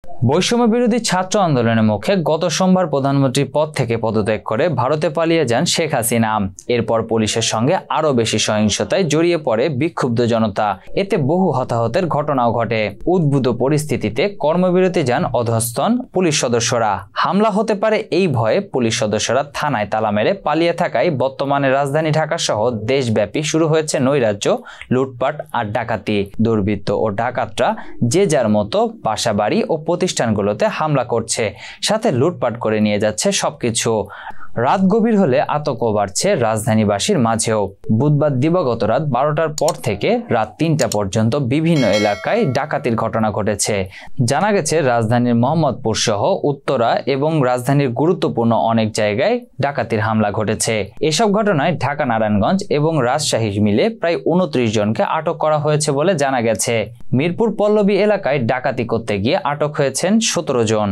বৈষম্য বিরোধী ছাত্র আন্দোলনের মুখে গত সোমবার প্রধানমন্ত্রীর পদ থেকে পদত্যাগ করে ভারতে পালিয়ে যান শেখ হাসিনা। এরপর পুলিশের সঙ্গে আরও বেশি সহিংসতায় জড়িয়ে পড়ে বিক্ষুব্ধ জনতা। এতে বহু হতাহতের ঘটনাও ঘটে। উদ্ভূত পরিস্থিতিতে কর্মবিরতি যান অধস্তন পুলিশ সদস্যরা। হামলা হতে পারে এই ভয়ে পুলিশ সদস্যরা থানায় তালা মেরে পালিয়ে থাকায় বর্তমানে রাজধানী ঢাকা সহ দেশব্যাপী শুরু হয়েছে নৈরাজ্য, লুটপাট আর ডাকাতি। দুর্বৃত্ত ও ডাকাতরা যে যার মতো বাসাবাড়ি ও প্রতিষ্ঠানগুলোতে হামলা করছে, সাথে লুটপাট করে নিয়ে যাচ্ছে সবকিছু। রাত গভীর হলে আতঙ্ক বাড়ছে রাজধানীবাসীর মাঝেও। বুধবার দিবাগত রাত 12টার পর থেকে রাত 3টা পর্যন্ত বিভিন্ন এলাকায় ডাকাতির ঘটনা ঘটেছে। জানা গেছে রাজধানীর মোহাম্মদপুর সহ উত্তরা এবং রাজধানীর গুরুত্বপূর্ণ অনেক জায়গায় ডাকাতির হামলা ঘটেছে। এসব ঘটনায় ঢাকা, নারায়ণগঞ্জ এবং রাজশাহী মিলে প্রায় 29 জনকে আটক করা হয়েছে বলে জানা গেছে। মিরপুর পল্লবী এলাকায় ডাকাতি করতে গিয়ে আটক হয়েছেন 17 জন।